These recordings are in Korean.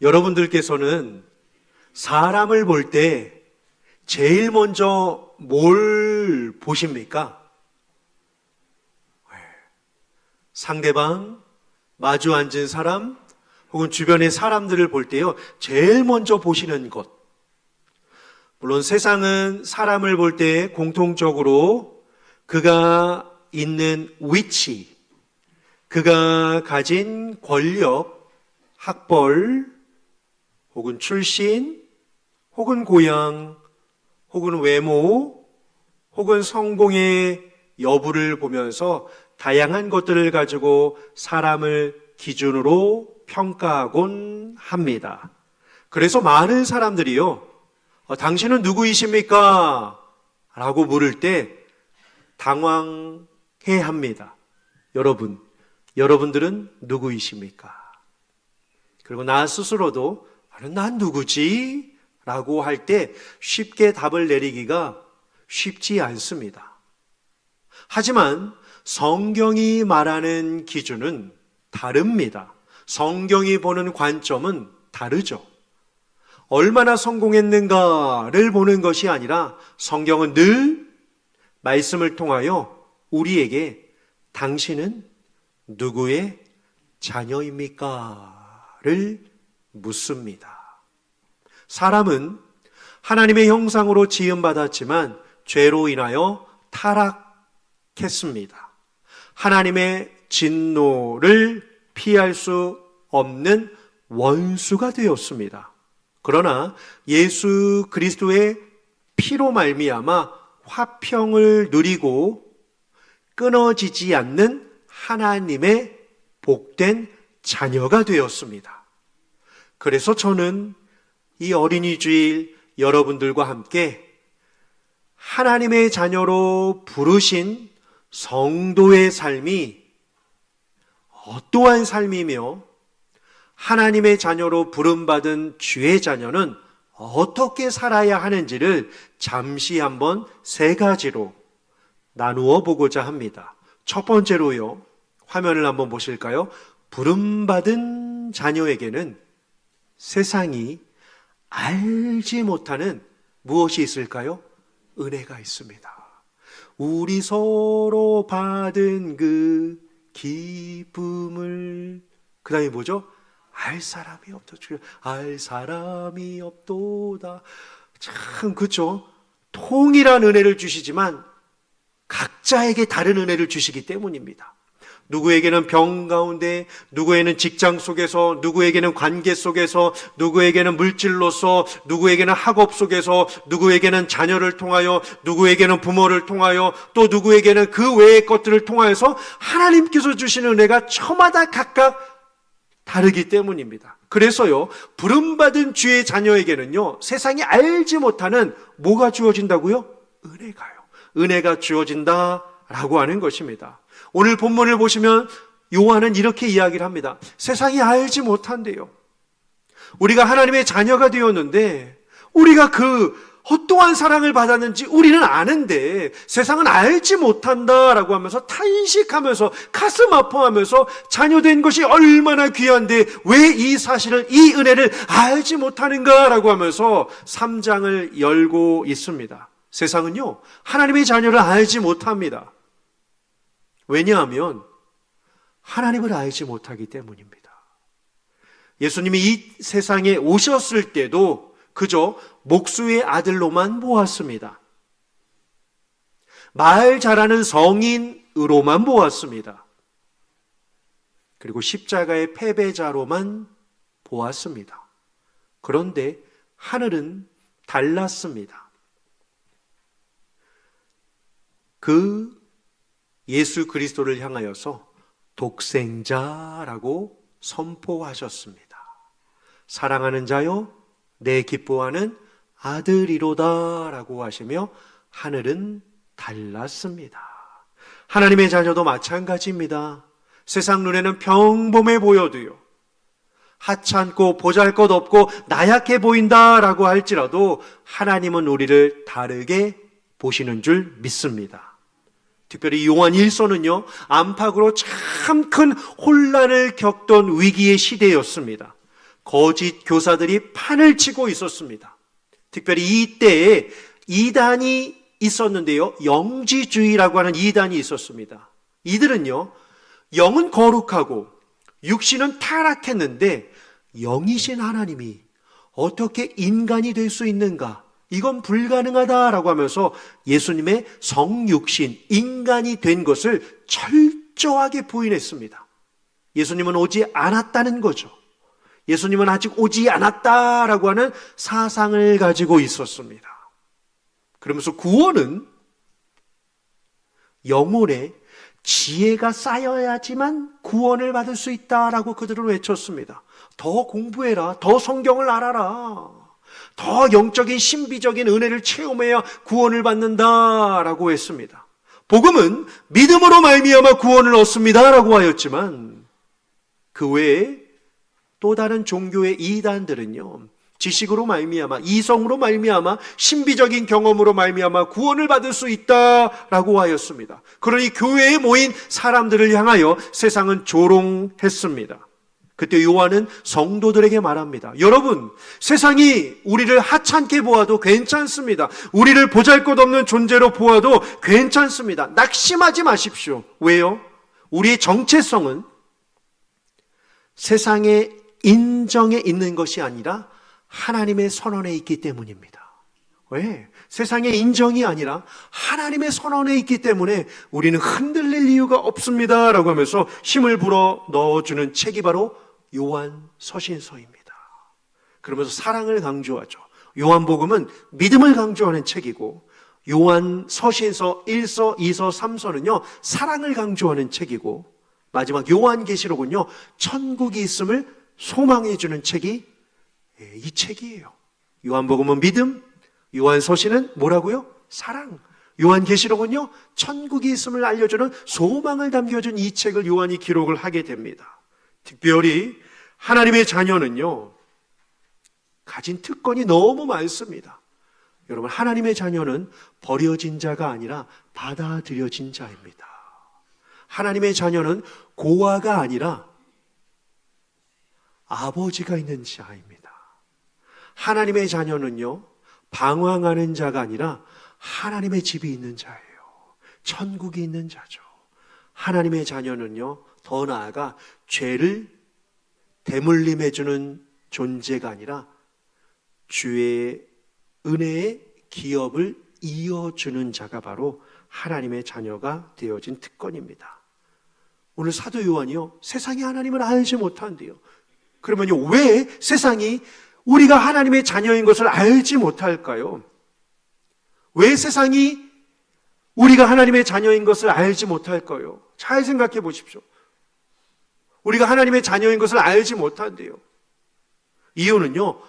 여러분들께서는 사람을 볼 때 제일 먼저 뭘 보십니까? 상대방, 마주 앉은 사람, 혹은 주변의 사람들을 볼 때요, 제일 먼저 보시는 것. 물론 세상은 사람을 볼 때 공통적으로 그가 있는 위치, 그가 가진 권력, 학벌, 혹은 출신, 혹은 고향, 혹은 외모, 혹은 성공의 여부를 보면서 다양한 것들을 가지고 사람을 기준으로 평가하곤 합니다. 그래서 많은 사람들이요, 당신은 누구이십니까? 라고 물을 때 당황해 합니다. 여러분들은 누구이십니까? 그리고 나 스스로도 난 누구지? 라고 할 때 쉽게 답을 내리기가 쉽지 않습니다. 하지만 성경이 말하는 기준은 다릅니다. 성경이 보는 관점은 다르죠. 얼마나 성공했는가를 보는 것이 아니라 성경은 늘 말씀을 통하여 우리에게 당신은 누구의 자녀입니까? 를 묻습니다. 사람은 하나님의 형상으로 지음받았지만 죄로 인하여 타락했습니다. 하나님의 진노를 피할 수 없는 원수가 되었습니다. 그러나 예수 그리스도의 피로 말미암아 화평을 누리고 끊어지지 않는 하나님의 복된 자녀가 되었습니다. 그래서 저는 이 어린이 주일 여러분들과 함께 하나님의 자녀로 부르신 성도의 삶이 어떠한 삶이며 하나님의 자녀로 부름받은 주의 자녀는 어떻게 살아야 하는지를 잠시 한번 세 가지로 나누어 보고자 합니다. 첫 번째로요, 화면을 한번 보실까요? 부름받은 자녀에게는 세상이 알지 못하는 무엇이 있을까요? 은혜가 있습니다. 우리 서로 받은 그 기쁨을, 그 다음에 뭐죠? 알 사람이 없도다. 참, 그렇죠? 통일한 은혜를 주시지만 각자에게 다른 은혜를 주시기 때문입니다. 누구에게는 병 가운데, 누구에게는 직장 속에서, 누구에게는 관계 속에서, 누구에게는 물질로서, 누구에게는 학업 속에서, 누구에게는 자녀를 통하여, 누구에게는 부모를 통하여, 또 누구에게는 그 외의 것들을 통하여서 하나님께서 주시는 은혜가 저마다 각각 다르기 때문입니다. 그래서요, 부름받은 주의 자녀에게는요, 세상이 알지 못하는 뭐가 주어진다고요? 은혜가 주어진다라고 하는 것입니다. 오늘 본문을 보시면 요한은 이렇게 이야기를 합니다. 세상이 알지 못한대요. 우리가 하나님의 자녀가 되었는데 우리가 그 어떠한 사랑을 받았는지 우리는 아는데 세상은 알지 못한다라고 하면서 탄식하면서 가슴 아파하면서 자녀된 것이 얼마나 귀한데 왜 이 사실을, 이 은혜를 알지 못하는가라고 하면서 3장을 열고 있습니다. 세상은요, 하나님의 자녀를 알지 못합니다. 왜냐하면 하나님을 알지 못하기 때문입니다. 예수님이 이 세상에 오셨을 때도 그저 목수의 아들로만 보았습니다. 말 잘하는 성인으로만 보았습니다. 그리고 십자가의 패배자로만 보았습니다. 그런데 하늘은 달랐습니다. 그 예수 그리스도를 향하여서 독생자라고 선포하셨습니다. 사랑하는 자요, 내 기뻐하는 아들이로다 라고 하시며 하늘은 달랐습니다. 하나님의 자녀도 마찬가지입니다. 세상 눈에는 평범해 보여도요, 하찮고 보잘것없고 나약해 보인다라고 할지라도 하나님은 우리를 다르게 보시는 줄 믿습니다. 특별히 요한 1서는요, 안팎으로 참 큰 혼란을 겪던 위기의 시대였습니다. 거짓 교사들이 판을 치고 있었습니다. 특별히 이때에 이단이 있었는데요, 영지주의라고 하는 이단이 있었습니다. 이들은요, 영은 거룩하고 육신은 타락했는데 영이신 하나님이 어떻게 인간이 될 수 있는가? 이건 불가능하다라고 하면서 예수님의 성육신, 인간이 된 것을 철저하게 부인했습니다. 예수님은 오지 않았다는 거죠. 예수님은 아직 오지 않았다라고 하는 사상을 가지고 있었습니다. 그러면서 구원은 영혼에 지혜가 쌓여야지만 구원을 받을 수 있다라고 그들은 외쳤습니다. 더 공부해라. 더 성경을 알아라. 더 영적인 신비적인 은혜를 체험해야 구원을 받는다라고 했습니다. 복음은 믿음으로 말미암아 구원을 얻습니다라고 하였지만 그 외에 또 다른 종교의 이단들은요, 지식으로 말미암아, 이성으로 말미암아, 신비적인 경험으로 말미암아 구원을 받을 수 있다라고 하였습니다. 그러니 교회에 모인 사람들을 향하여 세상은 조롱했습니다. 그때 요한은 성도들에게 말합니다. 여러분, 세상이 우리를 하찮게 보아도 괜찮습니다. 우리를 보잘것없는 존재로 보아도 괜찮습니다. 낙심하지 마십시오. 왜요? 우리의 정체성은 세상의 인정에 있는 것이 아니라 하나님의 선언에 있기 때문입니다. 왜? 세상의 인정이 아니라 하나님의 선언에 있기 때문에 우리는 흔들릴 이유가 없습니다 라고 하면서 힘을 불어 넣어주는 책이 바로 요한 서신서입니다. 그러면서 사랑을 강조하죠. 요한복음은 믿음을 강조하는 책이고, 요한 서신서 1서, 2서, 3서는요 사랑을 강조하는 책이고, 마지막 요한계시록은요 천국이 있음을 소망해 주는 책이 이 책이에요. 요한복음은 믿음, 요한서신은 뭐라고요? 사랑. 요한계시록은요 천국이 있음을 알려주는 소망을 담겨준 이 책을 요한이 기록을 하게 됩니다. 특별히 하나님의 자녀는요 가진 특권이 너무 많습니다. 여러분, 하나님의 자녀는 버려진 자가 아니라 받아들여진 자입니다. 하나님의 자녀는 고아가 아니라 아버지가 있는 자입니다. 하나님의 자녀는요 방황하는 자가 아니라 하나님의 집이 있는 자예요. 천국이 있는 자죠. 하나님의 자녀는요 더 나아가 죄를 대물림해 주는 존재가 아니라 주의 은혜의 기업을 이어주는 자가 바로 하나님의 자녀가 되어진 특권입니다. 오늘 사도 요한이요 세상이 하나님을 알지 못한대요. 그러면요 왜 세상이 우리가 하나님의 자녀인 것을 알지 못할까요? 왜 세상이 우리가 하나님의 자녀인 것을 알지 못할까요? 잘 생각해 보십시오. 우리가 하나님의 자녀인 것을 알지 못한대요. 이유는요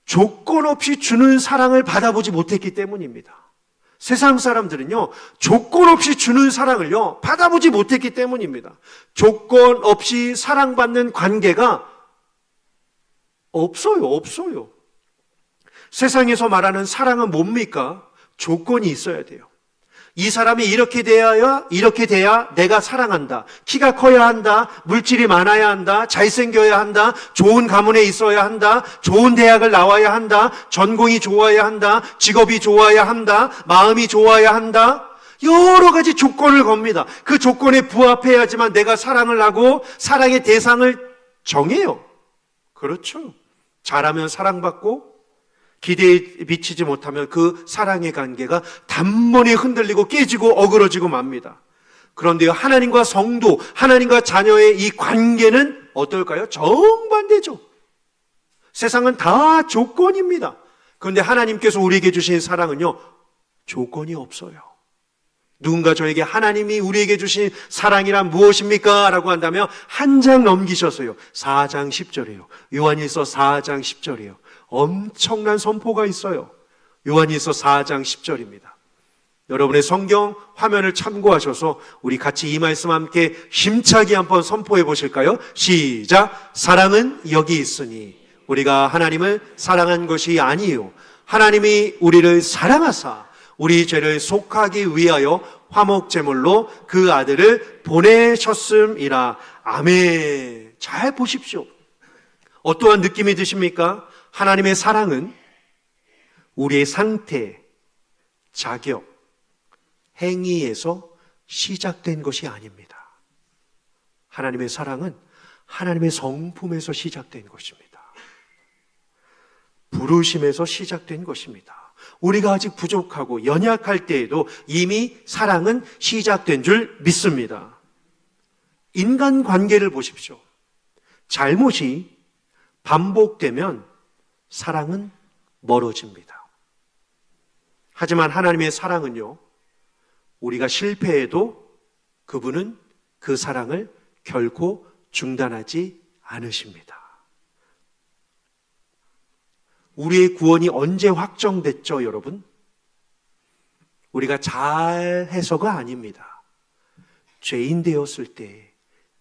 조건 없이 주는 사랑을 받아보지 못했기 때문입니다. 세상 사람들은요 조건 없이 주는 사랑을요 받아보지 못했기 때문입니다. 조건 없이 사랑받는 관계가 없어요. 세상에서 말하는 사랑은 뭡니까? 조건이 있어야 돼요. 이 사람이 이렇게 돼야 내가 사랑한다. 키가 커야 한다. 물질이 많아야 한다. 잘생겨야 한다. 좋은 가문에 있어야 한다. 좋은 대학을 나와야 한다. 전공이 좋아야 한다. 직업이 좋아야 한다. 마음이 좋아야 한다. 여러 가지 조건을 겁니다. 그 조건에 부합해야지만 내가 사랑을 하고 사랑의 대상을 정해요. 그렇죠. 잘하면 사랑받고 기대에 미치지 못하면 그 사랑의 관계가 단번에 흔들리고 깨지고 어그러지고 맙니다. 그런데요 하나님과 성도, 하나님과 자녀의 이 관계는 어떨까요? 정반대죠. 세상은 다 조건입니다. 그런데 하나님께서 우리에게 주신 사랑은요 조건이 없어요. 누군가 저에게 하나님이 우리에게 주신 사랑이란 무엇입니까? 라고 한다면 한 장 넘기셔서요 4장 10절이에요. 요한일서 4장 10절이에요. 엄청난 선포가 있어요. 요한일서 4장 10절입니다. 여러분의 성경 화면을 참고하셔서 우리 같이 이 말씀 함께 힘차게 한번 선포해 보실까요? 시작! 사랑은 여기 있으니 우리가 하나님을 사랑한 것이 아니요 하나님이 우리를 사랑하사 우리 죄를 속하기 위하여 화목 제물로 그 아들을 보내셨음이라. 아멘. 잘 보십시오. 어떠한 느낌이 드십니까? 하나님의 사랑은 우리의 상태, 자격, 행위에서 시작된 것이 아닙니다. 하나님의 사랑은 하나님의 성품에서 시작된 것입니다. 부르심에서 시작된 것입니다. 우리가 아직 부족하고 연약할 때에도 이미 사랑은 시작된 줄 믿습니다. 인간 관계를 보십시오. 잘못이 반복되면 사랑은 멀어집니다. 하지만 하나님의 사랑은요, 우리가 실패해도 그분은 그 사랑을 결코 중단하지 않으십니다. 우리의 구원이 언제 확정됐죠, 여러분? 우리가 잘해서가 아닙니다. 죄인 되었을 때,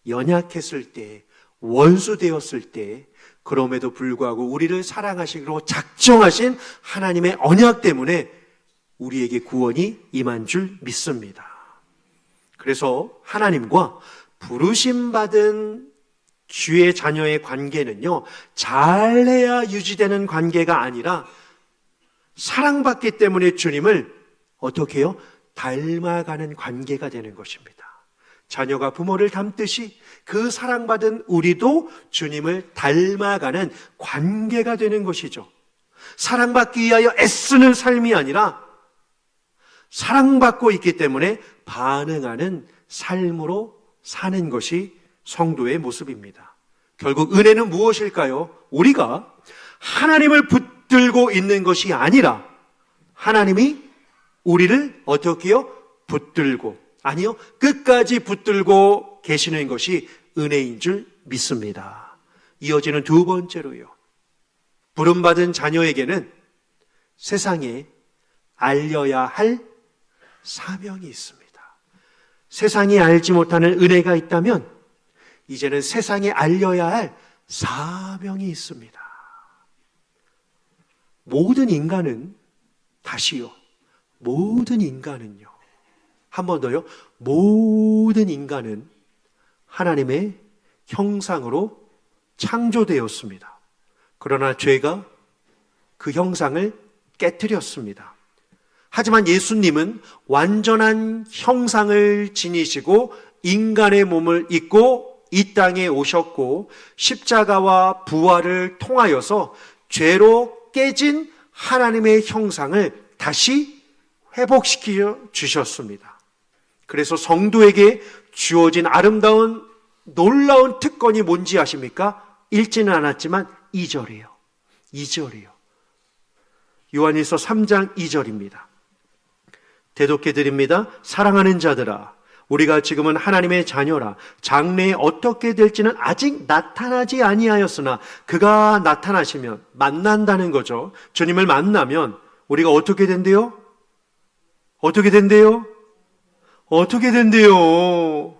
연약했을 때, 원수 되었을 때, 그럼에도 불구하고 우리를 사랑하시기로 작정하신 하나님의 언약 때문에 우리에게 구원이 임한 줄 믿습니다. 그래서 하나님과 부르심받은 주의 자녀의 관계는요, 잘해야 유지되는 관계가 아니라 사랑받기 때문에 주님을 어떻게 해요? 닮아가는 관계가 되는 것입니다. 자녀가 부모를 닮듯이 그 사랑받은 우리도 주님을 닮아가는 관계가 되는 것이죠. 사랑받기 위하여 애쓰는 삶이 아니라 사랑받고 있기 때문에 반응하는 삶으로 사는 것이 성도의 모습입니다. 결국 은혜는 무엇일까요? 우리가 하나님을 붙들고 있는 것이 아니라 하나님이 우리를 어떻게 해요? 붙들고, 아니요, 끝까지 붙들고 계시는 것이 은혜인 줄 믿습니다. 이어지는 두 번째로요, 부름받은 자녀에게는 세상에 알려야 할 사명이 있습니다. 세상이 알지 못하는 은혜가 있다면 이제는 세상에 알려야 할 사명이 있습니다. 모든 인간은, 다시요, 모든 인간은요, 한 번 더요, 모든 인간은 하나님의 형상으로 창조되었습니다. 그러나 죄가 그 형상을 깨뜨렸습니다. 하지만 예수님은 완전한 형상을 지니시고 인간의 몸을 입고 이 땅에 오셨고 십자가와 부활을 통하여서 죄로 깨진 하나님의 형상을 다시 회복시켜 주셨습니다. 그래서 성도에게 주어진 아름다운 놀라운 특권이 뭔지 아십니까? 읽지는 않았지만 2절이에요. 2절이에요. 요한일서 3장 2절입니다. 대독해 드립니다. 사랑하는 자들아, 우리가 지금은 하나님의 자녀라. 장래에 어떻게 될지는 아직 나타나지 아니하였으나 그가 나타나시면, 만난다는 거죠. 주님을 만나면 우리가 어떻게 된대요? 어떻게 된대요? 어떻게 된대요?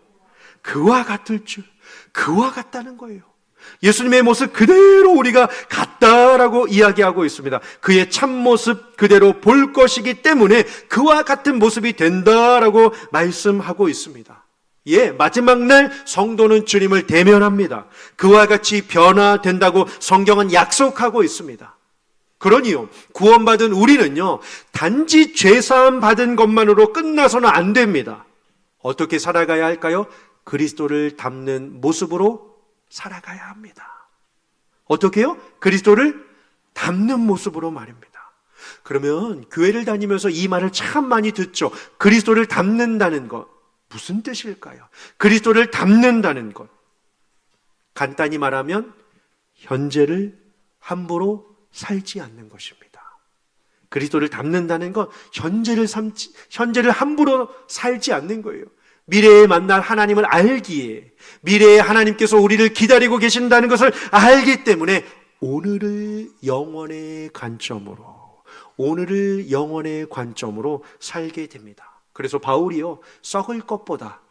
그와 같을 줄, 그와 같다는 거예요. 예수님의 모습 그대로 우리가 같다라고 이야기하고 있습니다. 그의 참모습 그대로 볼 것이기 때문에 그와 같은 모습이 된다라고 말씀하고 있습니다. 예, 마지막 날 성도는 주님을 대면합니다. 그와 같이 변화된다고 성경은 약속하고 있습니다. 그러니요, 구원받은 우리는요, 단지 죄사함 받은 것만으로 끝나서는 안 됩니다. 어떻게 살아가야 할까요? 그리스도를 닮는 모습으로 살아가야 합니다. 어떻게 해요? 그리스도를 닮는 모습으로 말입니다. 그러면 교회를 다니면서 이 말을 참 많이 듣죠. 그리스도를 닮는다는 것, 무슨 뜻일까요? 그리스도를 닮는다는 것, 간단히 말하면 현재를 함부로 살지 않는 것입니다. 그리스도를 닮는다는 건 현재를 함부로 살지 않는 거예요. 미래에 만날 하나님을 알기에, 미래에 하나님께서 우리를 기다리고 계신다는 것을 알기 때문에 오늘을 영원의 관점으로 살게 됩니다. 그래서 바울이요, 썩을 것보다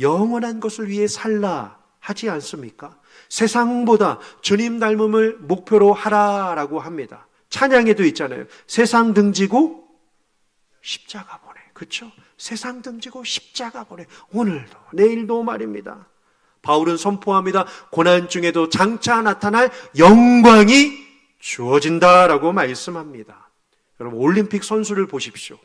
영원한 것을 위해 살라 하지 않습니까? 세상보다 주님 닮음을 목표로 하라라고 합니다. 찬양에도 있잖아요. 세상 등지고 십자가 보내. 그렇죠? 세상 등지고 십자가 보내. 오늘도 내일도 말입니다. 바울은 선포합니다. 고난 중에도 장차 나타날 영광이 주어진다라고 말씀합니다. 여러분, 올림픽 선수를 보십시오.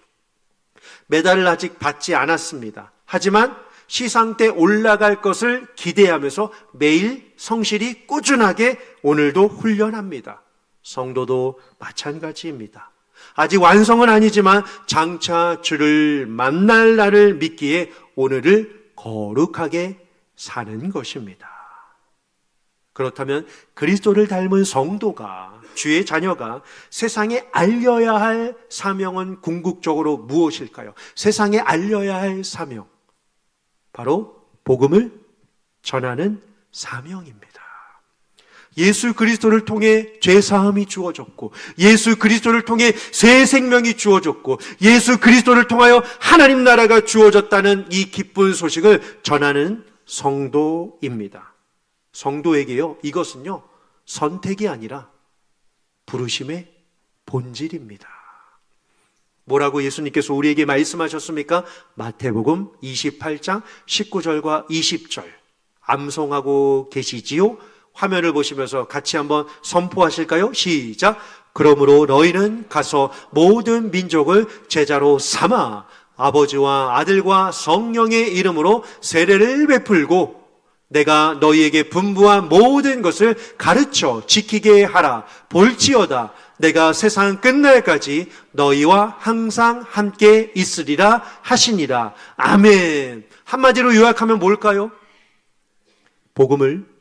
메달을 아직 받지 않았습니다. 하지만 시상대 올라갈 것을 기대하면서 매일 성실히 꾸준하게 오늘도 훈련합니다. 성도도 마찬가지입니다. 아직 완성은 아니지만 장차 주를 만날 날을 믿기에 오늘을 거룩하게 사는 것입니다. 그렇다면 그리스도를 닮은 성도가, 주의 자녀가 세상에 알려야 할 사명은 궁극적으로 무엇일까요? 세상에 알려야 할 사명, 바로 복음을 전하는 사명입니다. 예수 그리스도를 통해 죄사함이 주어졌고, 예수 그리스도를 통해 새 생명이 주어졌고, 예수 그리스도를 통하여 하나님 나라가 주어졌다는 이 기쁜 소식을 전하는 성도입니다. 성도에게요, 이것은요, 선택이 아니라 부르심의 본질입니다. 뭐라고 예수님께서 우리에게 말씀하셨습니까? 마태복음 28장 19절과 20절 암송하고 계시지요? 화면을 보시면서 같이 한번 선포하실까요? 시작! 그러므로 너희는 가서 모든 민족을 제자로 삼아 아버지와 아들과 성령의 이름으로 세례를 베풀고 내가 너희에게 분부한 모든 것을 가르쳐 지키게 하라. 볼지어다 내가 세상 끝날까지 너희와 항상 함께 있으리라 하시니라. 아멘. 한마디로 요약하면 뭘까요? 복음을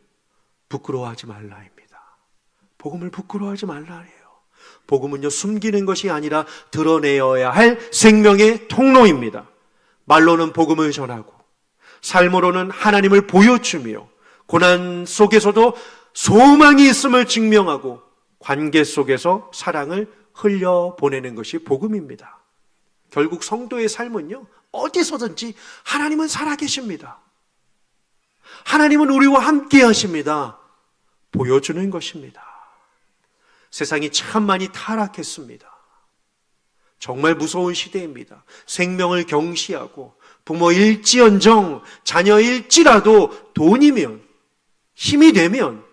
부끄러워하지 말라입니다. 복음을 부끄러워하지 말라예요. 복음은요, 숨기는 것이 아니라 드러내어야 할 생명의 통로입니다. 말로는 복음을 전하고 삶으로는 하나님을 보여주며 고난 속에서도 소망이 있음을 증명하고 관계 속에서 사랑을 흘려보내는 것이 복음입니다. 결국 성도의 삶은요, 어디서든지 하나님은 살아계십니다. 하나님은 우리와 함께 하십니다. 보여주는 것입니다. 세상이 참 많이 타락했습니다. 정말 무서운 시대입니다. 생명을 경시하고 부모일지언정 자녀일지라도 돈이면, 힘이 되면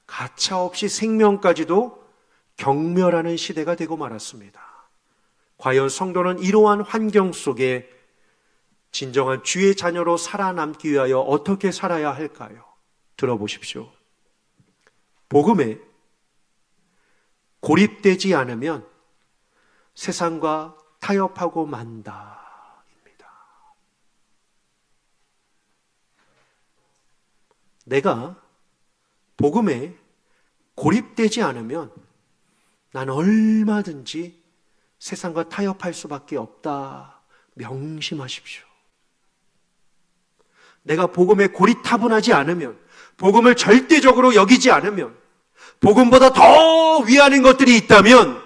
가차없이 생명까지도 경멸하는 시대가 되고 말았습니다. 과연 성도는 이러한 환경 속에 진정한 주의 자녀로 살아남기 위하여 어떻게 살아야 할까요? 들어보십시오. 복음에 고립되지 않으면 세상과 타협하고 만다. 내가 복음에 고립되지 않으면 난 얼마든지 세상과 타협할 수밖에 없다. 명심하십시오. 내가 복음에 고리타분하지 않으면, 복음을 절대적으로 여기지 않으면, 복음보다 더 위하는 것들이 있다면,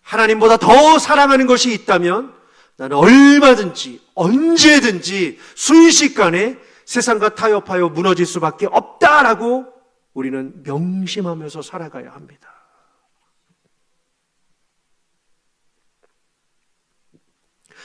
하나님보다 더 사랑하는 것이 있다면 나는 얼마든지 언제든지 순식간에 세상과 타협하여 무너질 수밖에 없다라고 우리는 명심하면서 살아가야 합니다.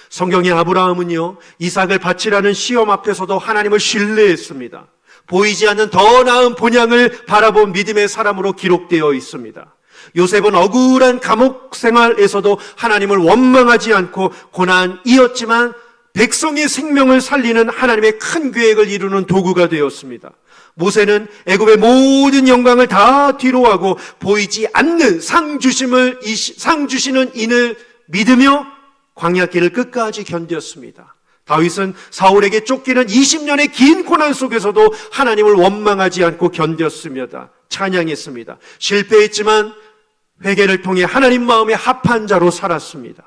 성경의 아브라함은요, 이삭을 바치라는 시험 앞에서도 하나님을 신뢰했습니다. 보이지 않는 더 나은 본향을 바라본 믿음의 사람으로 기록되어 있습니다. 요셉은 억울한 감옥 생활에서도 하나님을 원망하지 않고 고난이었지만 백성의 생명을 살리는 하나님의 큰 계획을 이루는 도구가 되었습니다. 모세는 애굽의 모든 영광을 다 뒤로하고 보이지 않는 상 주시는 이를 믿으며 광야길을 끝까지 견뎠습니다. 다윗은 사울에게 쫓기는 20년의 긴 고난 속에서도 하나님을 원망하지 않고 견뎠습니다. 찬양했습니다. 실패했지만 회개를 통해 하나님 마음에 합한 자로 살았습니다.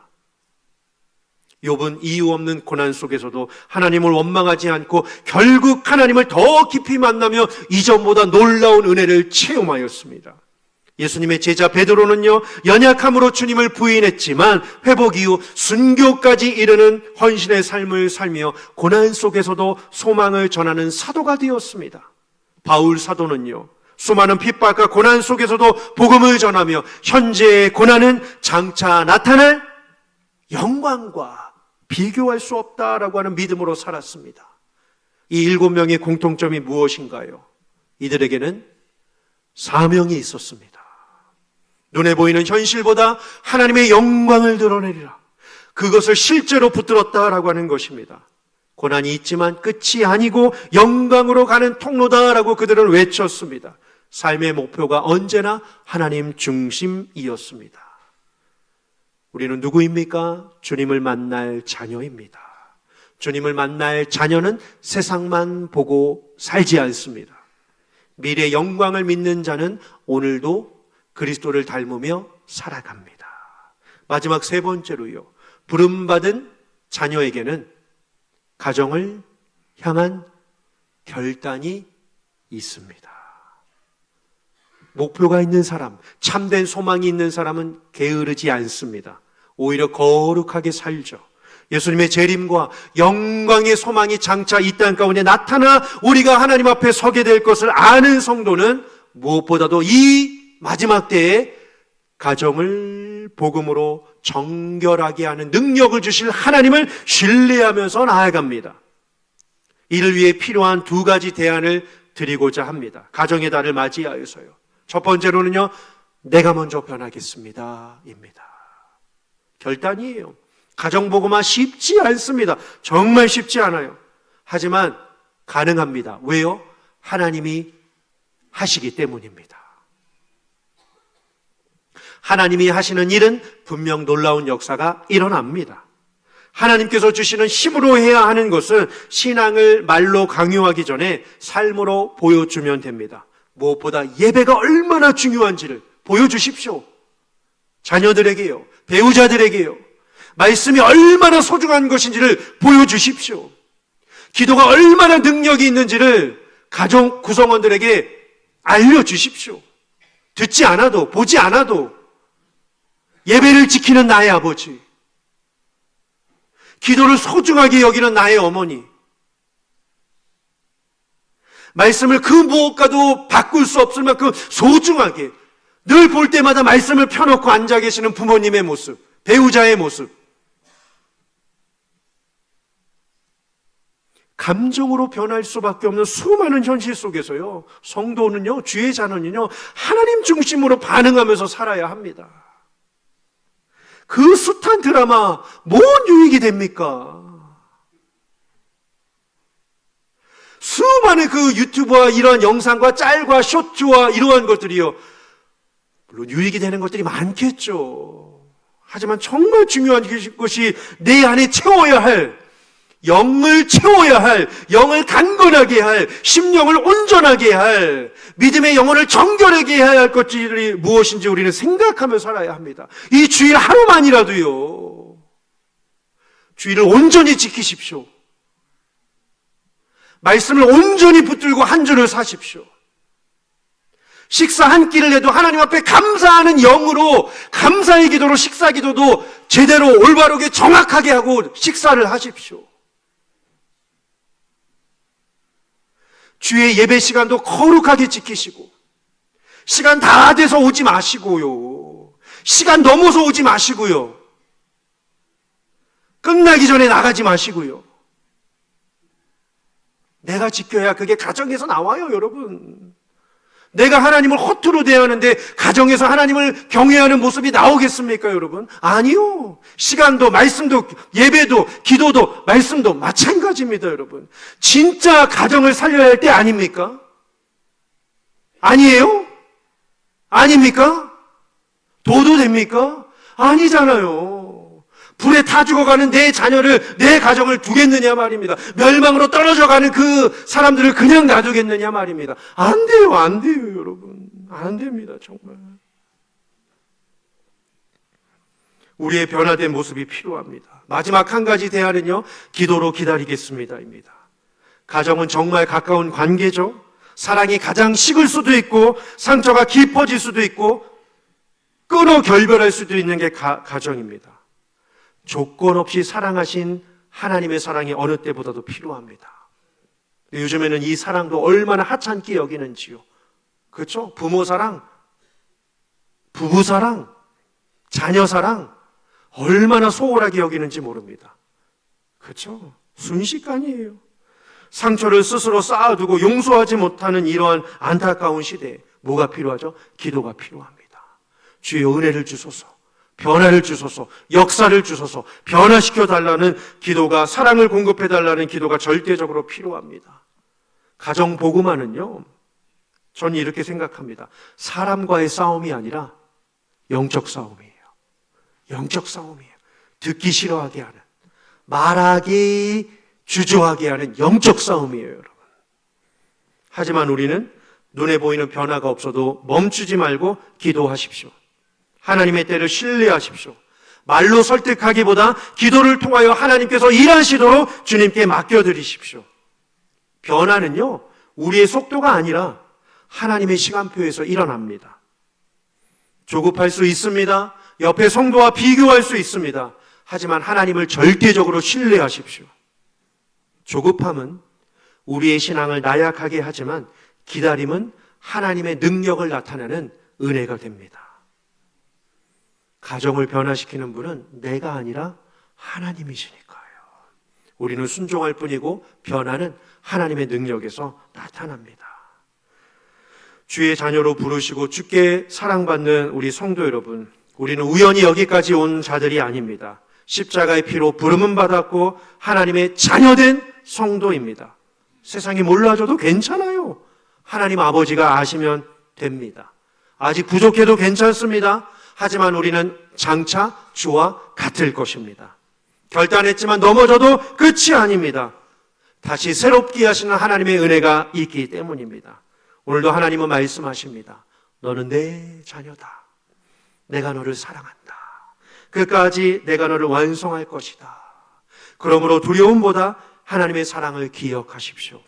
욥은 이유 없는 고난 속에서도 하나님을 원망하지 않고 결국 하나님을 더 깊이 만나며 이전보다 놀라운 은혜를 체험하였습니다. 예수님의 제자 베드로는요, 연약함으로 주님을 부인했지만 회복 이후 순교까지 이르는 헌신의 삶을 살며 고난 속에서도 소망을 전하는 사도가 되었습니다. 바울 사도는요, 수많은 핍박과 고난 속에서도 복음을 전하며 현재의 고난은 장차 나타날 영광과 비교할 수 없다라고 하는 믿음으로 살았습니다. 이 7명의 공통점이 무엇인가요? 이들에게는 사명이 있었습니다. 눈에 보이는 현실보다 하나님의 영광을 드러내리라. 그것을 실제로 붙들었다라고 하는 것입니다. 고난이 있지만 끝이 아니고 영광으로 가는 통로다라고 그들은 외쳤습니다. 삶의 목표가 언제나 하나님 중심이었습니다. 우리는 누구입니까? 주님을 만날 자녀입니다. 주님을 만날 자녀는 세상만 보고 살지 않습니다. 미래 영광을 믿는 자는 오늘도 그리스도를 닮으며 살아갑니다. 마지막 세 번째로요. 부름받은 자녀에게는 가정을 향한 결단이 있습니다. 목표가 있는 사람, 참된 소망이 있는 사람은 게으르지 않습니다. 오히려 거룩하게 살죠. 예수님의 재림과 영광의 소망이 장차 이 땅 가운데 나타나 우리가 하나님 앞에 서게 될 것을 아는 성도는 무엇보다도 이 마지막 때에 가정을 복음으로 정결하게 하는 능력을 주실 하나님을 신뢰하면서 나아갑니다. 이를 위해 필요한 두 가지 대안을 드리고자 합니다. 가정의 달을 맞이하여서요. 첫 번째로는요, 내가 먼저 변하겠습니다 입니다. 결단이에요. 가정복음화 쉽지 않습니다. 정말 쉽지 않아요. 하지만 가능합니다. 왜요? 하나님이 하시기 때문입니다. 하나님이 하시는 일은 분명 놀라운 역사가 일어납니다. 하나님께서 주시는 힘으로 해야 하는 것은 신앙을 말로 강요하기 전에 삶으로 보여주면 됩니다. 무엇보다 예배가 얼마나 중요한지를 보여주십시오. 자녀들에게요, 배우자들에게요, 말씀이 얼마나 소중한 것인지를 보여주십시오. 기도가 얼마나 능력이 있는지를 가정 구성원들에게 알려주십시오. 듣지 않아도, 보지 않아도 예배를 지키는 나의 아버지, 기도를 소중하게 여기는 나의 어머니, 말씀을 그 무엇과도 바꿀 수 없을 만큼 소중하게 늘 볼 때마다 말씀을 펴놓고 앉아 계시는 부모님의 모습, 배우자의 모습, 감정으로 변할 수밖에 없는 수많은 현실 속에서요, 성도는요, 주의 자녀는요, 하나님 중심으로 반응하면서 살아야 합니다. 그 숱한 드라마 뭔 유익이 됩니까? 수많은 그 유튜브와 이러한 영상과 짤과 쇼트와 이러한 것들이요, 물론 유익이 되는 것들이 많겠죠. 하지만 정말 중요한 것이 내 안에 채워야 할, 영을 채워야 할, 영을 강건하게 할, 심령을 온전하게 할, 믿음의 영혼을 정결하게 해야 할 것들이 무엇인지 우리는 생각하며 살아야 합니다. 이 주일 하루만이라도요, 주일을 온전히 지키십시오. 말씀을 온전히 붙들고 한 주를 사십시오. 식사 한 끼를 해도 하나님 앞에 감사하는 영으로, 감사의 기도로 식사 기도도 제대로 올바르게 정확하게 하고 식사를 하십시오. 주의 예배 시간도 거룩하게 지키시고, 시간 다 돼서 오지 마시고요, 시간 넘어서 오지 마시고요, 끝나기 전에 나가지 마시고요. 내가 지켜야 그게 가정에서 나와요, 여러분. 내가 하나님을 허투루 대하는데 가정에서 하나님을 경외하는 모습이 나오겠습니까, 여러분? 아니요. 시간도, 말씀도, 예배도, 기도도, 말씀도 마찬가지입니다, 여러분. 진짜 가정을 살려야 할 때 아닙니까? 아니에요? 아닙니까? 도도 됩니까? 아니잖아요. 불에 타 죽어가는 내 자녀를, 내 가정을 두겠느냐 말입니다. 멸망으로 떨어져가는 그 사람들을 그냥 놔두겠느냐 말입니다. 안 돼요, 안 돼요, 여러분. 안 됩니다, 정말. 우리의 변화된 모습이 필요합니다. 마지막 한 가지 대안은요, 기도로 기다리겠습니다입니다. 가정은 정말 가까운 관계죠. 사랑이 가장 식을 수도 있고, 상처가 깊어질 수도 있고, 끊어 결별할 수도 있는 게 가정입니다. 조건 없이 사랑하신 하나님의 사랑이 어느 때보다도 필요합니다. 요즘에는 이 사랑도 얼마나 하찮게 여기는지요. 그렇죠? 부모 사랑, 부부 사랑, 자녀 사랑 얼마나 소홀하게 여기는지 모릅니다. 그렇죠? 순식간이에요. 상처를 스스로 쌓아두고 용서하지 못하는 이러한 안타까운 시대에 뭐가 필요하죠? 기도가 필요합니다. 주여 은혜를 주소서, 변화를 주소서, 역사를 주소서, 변화시켜 달라는 기도가, 사랑을 공급해 달라는 기도가 절대적으로 필요합니다. 가정 복음화는요, 저는 이렇게 생각합니다. 사람과의 싸움이 아니라 영적 싸움이에요. 영적 싸움이에요. 듣기 싫어하게 하는, 말하기 주저하게 하는 영적 싸움이에요, 여러분. 하지만 우리는 눈에 보이는 변화가 없어도 멈추지 말고 기도하십시오. 하나님의 때를 신뢰하십시오. 말로 설득하기보다 기도를 통하여 하나님께서 일하시도록 주님께 맡겨드리십시오. 변화는요, 우리의 속도가 아니라 하나님의 시간표에서 일어납니다. 조급할 수 있습니다. 옆에 성도와 비교할 수 있습니다. 하지만 하나님을 절대적으로 신뢰하십시오. 조급함은 우리의 신앙을 나약하게 하지만 기다림은 하나님의 능력을 나타내는 은혜가 됩니다. 가정을 변화시키는 분은 내가 아니라 하나님이시니까요. 우리는 순종할 뿐이고 변화는 하나님의 능력에서 나타납니다. 주의 자녀로 부르시고 주께 사랑받는 우리 성도 여러분, 우리는 우연히 여기까지 온 자들이 아닙니다. 십자가의 피로 부름은 받았고 하나님의 자녀된 성도입니다. 세상이 몰라줘도 괜찮아요. 하나님 아버지가 아시면 됩니다. 아직 부족해도 괜찮습니다. 하지만 우리는 장차 주와 같을 것입니다. 결단했지만 넘어져도 끝이 아닙니다. 다시 새롭게 하시는 하나님의 은혜가 있기 때문입니다. 오늘도 하나님은 말씀하십니다. 너는 내 자녀다. 내가 너를 사랑한다. 끝까지 내가 너를 완성할 것이다. 그러므로 두려움보다 하나님의 사랑을 기억하십시오.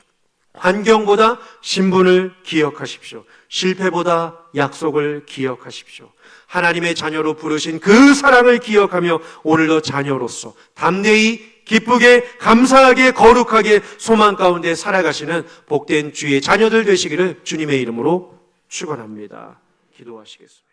환경보다 신분을 기억하십시오. 실패보다 약속을 기억하십시오. 하나님의 자녀로 부르신 그 사랑을 기억하며 오늘도 자녀로서 담대히 기쁘게 감사하게 거룩하게 소망 가운데 살아가시는 복된 주의 자녀들 되시기를 주님의 이름으로 축원합니다. 기도하시겠습니다.